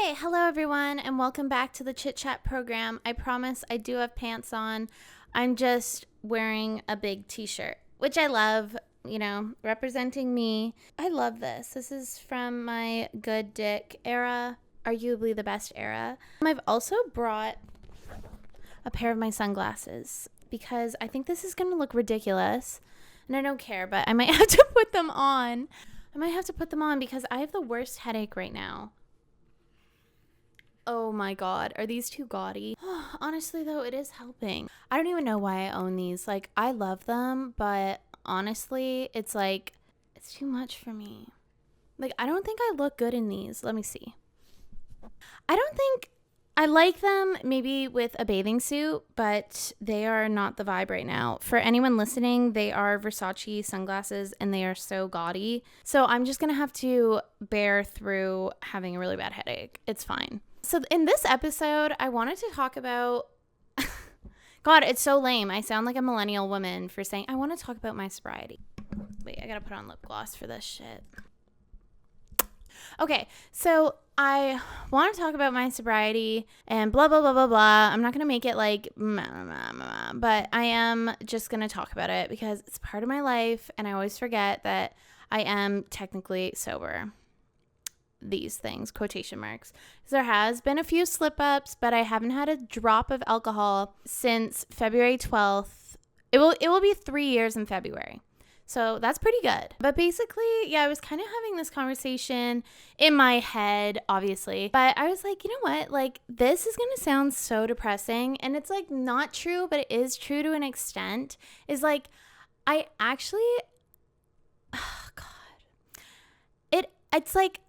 Okay, hello everyone, and welcome back to the Chit Chat program. I promise I do have pants on. I'm just wearing a big t-shirt, which I love, representing me. I love this. This is from my good dick era, arguably the best era. I've also brought a pair of my sunglasses because I think this is going to look ridiculous, and I don't care, but I might have to put them on. Because I have the worst headache right now. Oh my God, are these too gaudy? Honestly though, it is helping. I don't even know why I own these. I love them, but honestly, it's too much for me. I don't think I look good in these. Let me see. I like them maybe with a bathing suit, but they are not the vibe right now. For anyone listening, they are Versace sunglasses and they are so gaudy. So I'm just going to have to bear through having a really bad headache. It's fine. So in this episode, I wanted to talk about, God, it's so lame. I sound like a millennial woman for saying, I want to talk about my sobriety. Wait, I got to put on lip gloss for this shit. Okay, so I want to talk about my sobriety and blah, blah, blah, blah, blah. I'm not going to make it but I am just going to talk about it because it's part of my life and I always forget that I am technically sober. These things, quotation marks. There has been a few slip-ups, but I haven't had a drop of alcohol since February 12th. It will be 3 years in February. So that's pretty good. But basically, yeah, I was kind of having this conversation in my head, obviously. But I was like, you know what? This is going to sound so depressing. And it's not true, but it is true to an extent. I actually, oh God.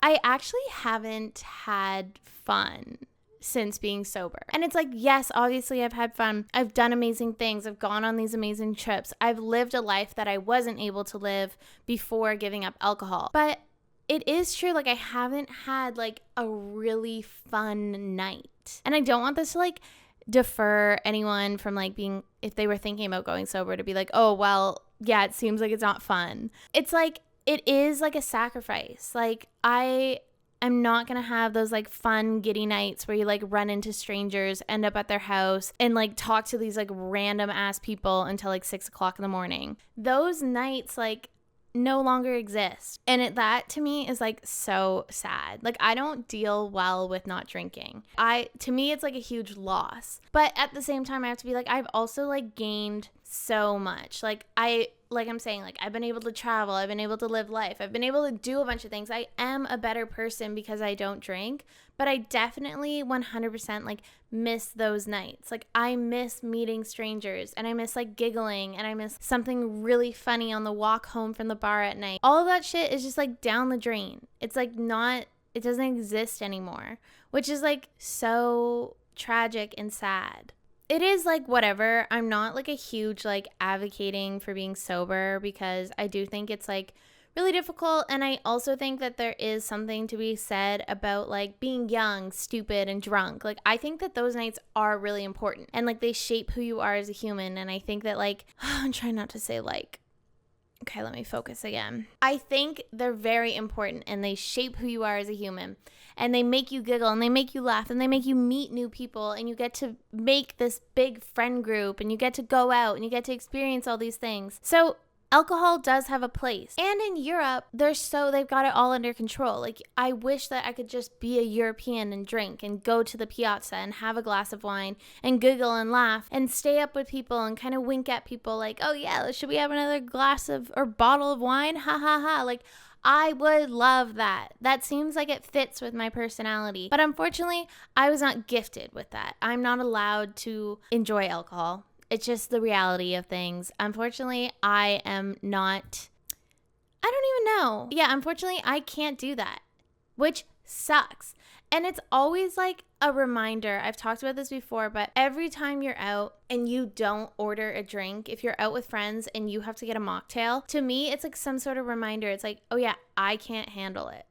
I actually haven't had fun since being sober. And it's yes, obviously I've had fun. I've done amazing things. I've gone on these amazing trips. I've lived a life that I wasn't able to live before giving up alcohol. But it is true, I haven't had a really fun night. And I don't want this to defer anyone from being, if they were thinking about going sober, to be oh, well, yeah, it seems like it's not fun. It's it is a sacrifice. I am not going to have those fun giddy nights where you run into strangers, end up at their house and talk to these random ass people until 6 o'clock in the morning. Those nights no longer exist. And that to me is so sad. I don't deal well with not drinking. To me, it's a huge loss. But at the same time, I have to be I've also gained so much. I'm saying, I've been able to travel. I've been able to live life. I've been able to do a bunch of things. I am a better person because I don't drink, but I definitely 100% miss those nights. I miss meeting strangers and I miss giggling and I miss something really funny on the walk home from the bar at night. All of that shit is just down the drain. It's not, it doesn't exist anymore, which is so tragic and sad. It is whatever. I'm not a huge advocating for being sober because I do think it's really difficult. And I also think that there is something to be said about being young, stupid, and drunk. I think that those nights are really important and they shape who you are as a human. And I think that I'm trying not to say okay, let me focus again. I think they're very important and they shape who you are as a human. And they make you giggle and they make you laugh and they make you meet new people and you get to make this big friend group and you get to go out and you get to experience all these things. So alcohol does have a place. And in Europe, they've got it all under control. I wish that I could just be a European and drink and go to the piazza and have a glass of wine and giggle and laugh and stay up with people and kind of wink at people oh yeah, should we have another glass of or bottle of wine? Ha ha ha. I would love that. That seems it fits with my personality. But unfortunately, I was not gifted with that. I'm not allowed to enjoy alcohol. It's just the reality of things. Unfortunately, I don't even know. Yeah, unfortunately, I can't do that, which sucks. And it's always a reminder. I've talked about this before, but every time you're out and you don't order a drink, if you're out with friends and you have to get a mocktail, to me, it's some sort of reminder. It's oh yeah, I can't handle it.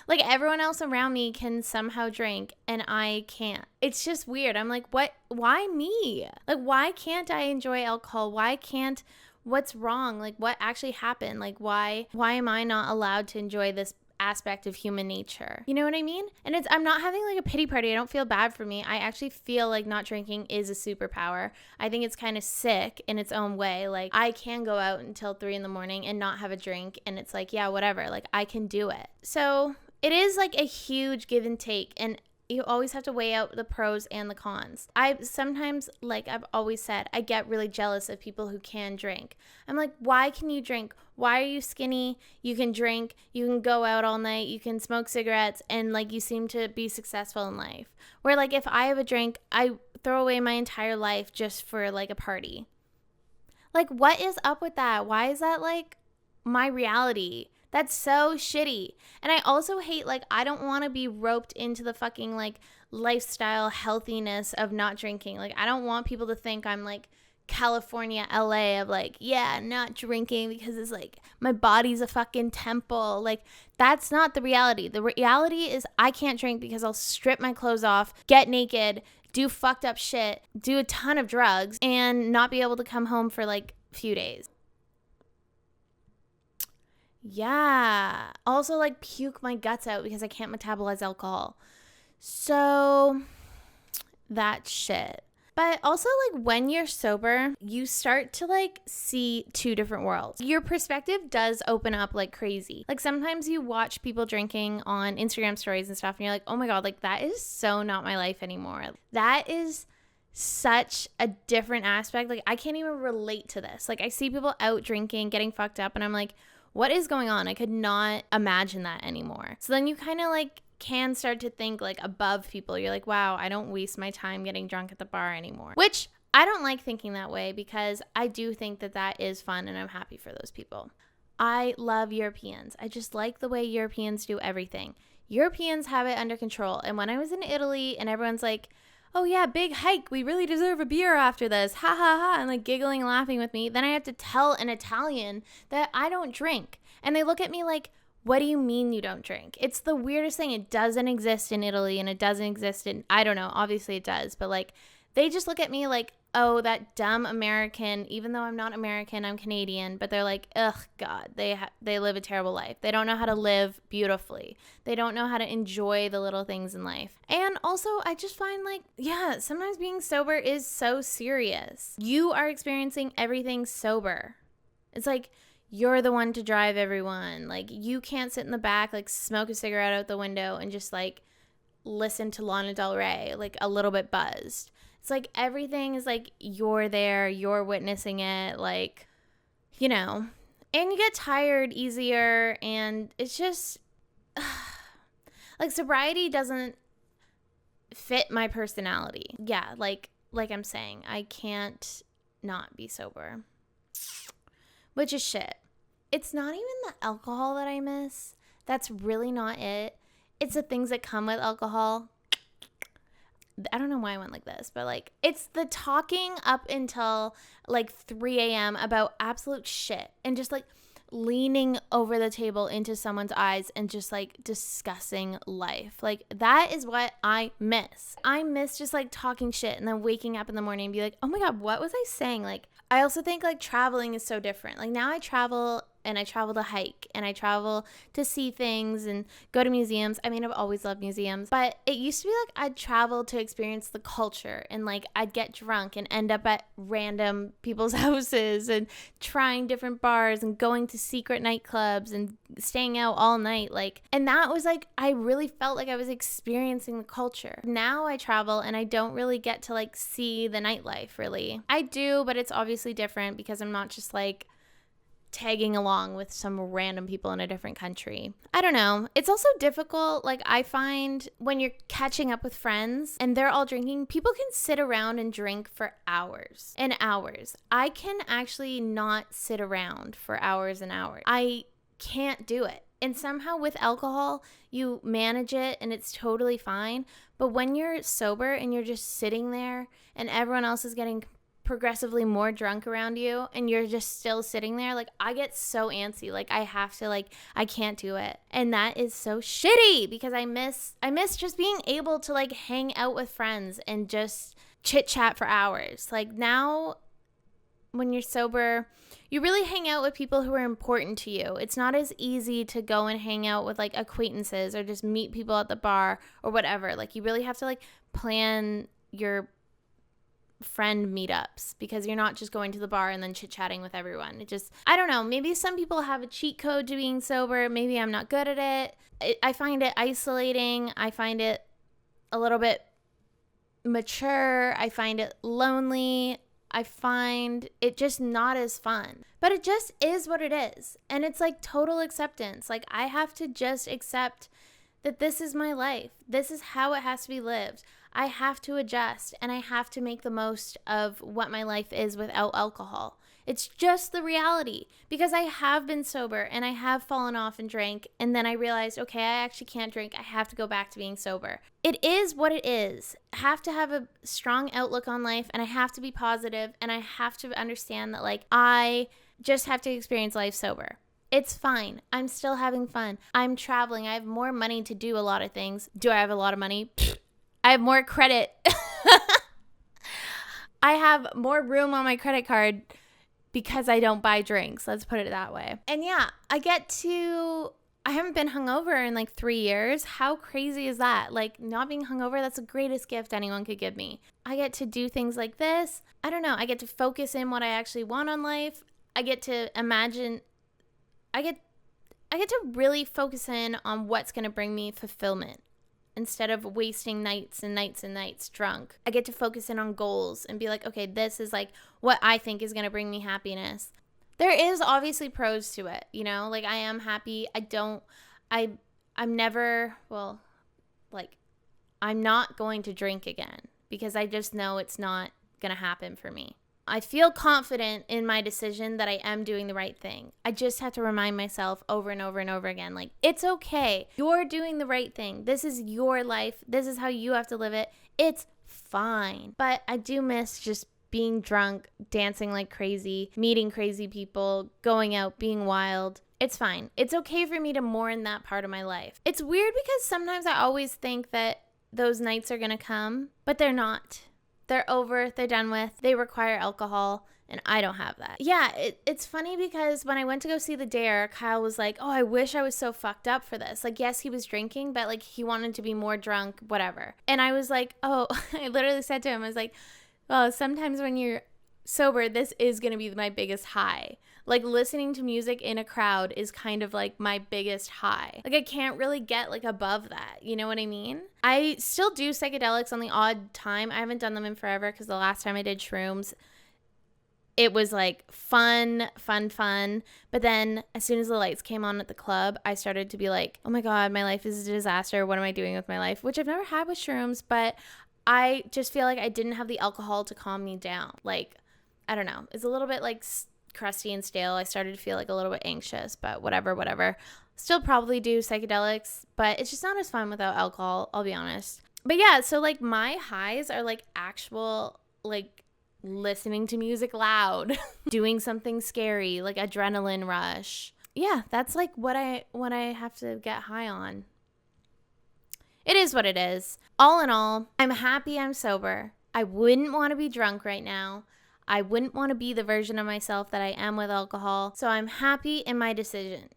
Everyone else around me can somehow drink and I can't. It's just weird. I'm what? Why me? Why can't I enjoy alcohol? What's wrong? What actually happened? Why am I not allowed to enjoy this aspect of human nature. You know what I mean? And I'm not having like a pity party. I don't feel bad for me. I actually feel like not drinking is a superpower. I think it's kind of sick in its own way. Like I can go out until 3 a.m. and not have a drink, and it's like, yeah, whatever. Like I can do it. So it is like a huge give and take, and you always have to weigh out the pros and the cons. I sometimes, like I've always said, I get really jealous of people who can drink. I'm like, why can you drink? Why are you skinny? You can drink, you can go out all night, you can smoke cigarettes, and like you seem to be successful in life. Where like if I have a drink, I throw away my entire life just for like a party. Like what is up with that? Why is that like my reality? That's so shitty. And I also hate, like, I don't want to be roped into the fucking, like, lifestyle healthiness of not drinking. Like, I don't want people to think I'm, like, California, LA of, like, yeah, not drinking because it's, like, my body's a fucking temple. Like, that's not the reality. The reality is I can't drink because I'll strip my clothes off, get naked, do fucked up shit, do a ton of drugs, and not be able to come home for, like, a few days. Yeah. Also, like, puke my guts out because I can't metabolize alcohol. So, that shit. But also, like, when you're sober, you start to, like, see two different worlds. Your perspective does open up like crazy. Like, sometimes you watch people drinking on Instagram stories and stuff, and you're like, oh my God, like, that is so not my life anymore. That is such a different aspect. Like, I can't even relate to this. Like, I see people out drinking, getting fucked up, and I'm like, what is going on? I could not imagine that anymore. So then you kind of like can start to think like above people. You're like, wow, I don't waste my time getting drunk at the bar anymore. Which I don't like thinking that way because I do think that that is fun and I'm happy for those people. I love Europeans. I just like the way Europeans do everything. Europeans have it under control. And when I was in Italy and everyone's like, oh yeah, big hike, we really deserve a beer after this, ha ha ha, and like giggling and laughing with me, then I have to tell an Italian that I don't drink. And they look at me like, what do you mean you don't drink? It's the weirdest thing. It doesn't exist in Italy and it doesn't exist in, I don't know, obviously it does, but like they just look at me like, oh, that dumb American, even though I'm not American, I'm Canadian, but they're like, ugh, God, they live a terrible life. They don't know how to live beautifully. They don't know how to enjoy the little things in life. And also, I just find like, yeah, sometimes being sober is so serious. You are experiencing everything sober. It's like, you're the one to drive everyone. Like, you can't sit in the back, like, smoke a cigarette out the window and just, like, listen to Lana Del Rey, like, a little bit buzzed. It's like everything is like you're there, you're witnessing it, like, you know, and you get tired easier and it's just like sobriety doesn't fit my personality. Yeah, like I'm saying, I can't not be sober, which is shit. It's not even the alcohol that I miss. That's really not it. It's the things that come with alcohol. I don't know why I went like this, but like it's the talking up until like 3 a.m. about absolute shit and just like leaning over the table into someone's eyes and just like discussing life. Like that is what I miss. I miss just like talking shit and then waking up in the morning and be like, oh my God, what was I saying? Like I also think like traveling is so different. Like now I travel and I travel to hike and I travel to see things and go to museums. I mean, I've always loved museums, but it used to be like I'd travel to experience the culture and like I'd get drunk and end up at random people's houses and trying different bars and going to secret nightclubs and staying out all night. Like, and that was like, I really felt like I was experiencing the culture. Now I travel and I don't really get to like see the nightlife really. I do, but it's obviously different because I'm not just like tagging along with some random people in a different country. I don't know. It's also difficult. Like I find when you're catching up with friends and they're all drinking, people can sit around and drink for hours and hours. I can actually not sit around for hours and hours. I can't do it. And somehow with alcohol, you manage it and it's totally fine. But when you're sober and you're just sitting there and everyone else is getting progressively more drunk around you and you're just still sitting there, like I get so antsy. Like I have to, like I can't do it. And that is so shitty because I miss just being able to like hang out with friends and just chit chat for hours. Like now when you're sober, you really hang out with people who are important to you. It's not as easy to go and hang out with like acquaintances or just meet people at the bar or whatever. Like you really have to like plan your friend meetups because you're not just going to the bar and then chit-chatting with everyone. It just, I don't know, maybe some people have a cheat code to being sober. Maybe I'm not good at it. I find it isolating. I find it a little bit mature. I find it lonely. I find it just not as fun. But it just is what it is. And it's like total acceptance. Like I have to just accept that this is my life. This is how it has to be lived. I have to adjust and I have to make the most of what my life is without alcohol. It's just the reality because I have been sober and I have fallen off and drank, and then I realized, okay, I actually can't drink. I have to go back to being sober. It is what it is. I have to have a strong outlook on life, and I have to be positive, and I have to understand that like I just have to experience life sober. It's fine. I'm still having fun. I'm traveling. I have more money to do a lot of things. Do I have a lot of money? I have more credit. I have more room on my credit card because I don't buy drinks. Let's put it that way. And yeah, I haven't been hungover in like 3 years. How crazy is that? Like not being hungover, that's the greatest gift anyone could give me. I get to do things like this. I don't know. I get to focus in what I actually want on life. I get to imagine, I get to really focus in on what's going to bring me fulfillment. Instead of wasting nights and nights and nights drunk, I get to focus in on goals and be like, okay, this is like what I think is going to bring me happiness. There is obviously pros to it, you know, like I am happy. I'm not going to drink again because I just know it's not going to happen for me. I feel confident in my decision that I am doing the right thing. I just have to remind myself over and over and over again, like, it's okay. You're doing the right thing. This is your life. This is how you have to live it. It's fine. But I do miss just being drunk, dancing like crazy, meeting crazy people, going out, being wild. It's fine. It's okay for me to mourn that part of my life. It's weird because sometimes I always think that those nights are going to come, but they're not. They're over, they're done with, they require alcohol, and I don't have that. Yeah, it's funny because when I went to go see The Dare, Kyle was like, oh, I wish I was so fucked up for this. Like, yes, he was drinking, but like he wanted to be more drunk, whatever. And I was like, oh, I literally said to him, I was like, well, sometimes when you're sober, this is going to be my biggest high. Like listening to music in a crowd is kind of like my biggest high. Like I can't really get like above that. You know what I mean? I still do psychedelics on the odd time. I haven't done them in forever because the last time I did shrooms, it was like fun. But then as soon as the lights came on at the club, I started to be like, oh my God, my life is a disaster. What am I doing with my life? Which I've never had with shrooms, but I just feel like I didn't have the alcohol to calm me down. Like, I don't know. It's a little bit like crusty and stale. I started to feel like a little bit anxious, but whatever. Still probably do psychedelics, but it's just not as fun without alcohol, I'll be honest. But yeah, so like my highs are like actual like listening to music loud, doing something scary, like adrenaline rush. Yeah, that's like what I have to get high on. It is what it is. All in all, I'm happy I'm sober. I wouldn't want to be drunk right now. I wouldn't want to be the version of myself that I am with alcohol. So I'm happy in my decision.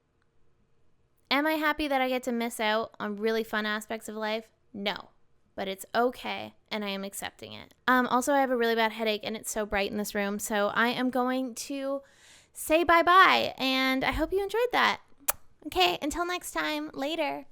Am I happy that I get to miss out on really fun aspects of life? No. But it's okay, and I am accepting it. Also, I have a really bad headache, and it's so bright in this room. So I am going to say bye-bye, and I hope you enjoyed that. Okay, until next time. Later.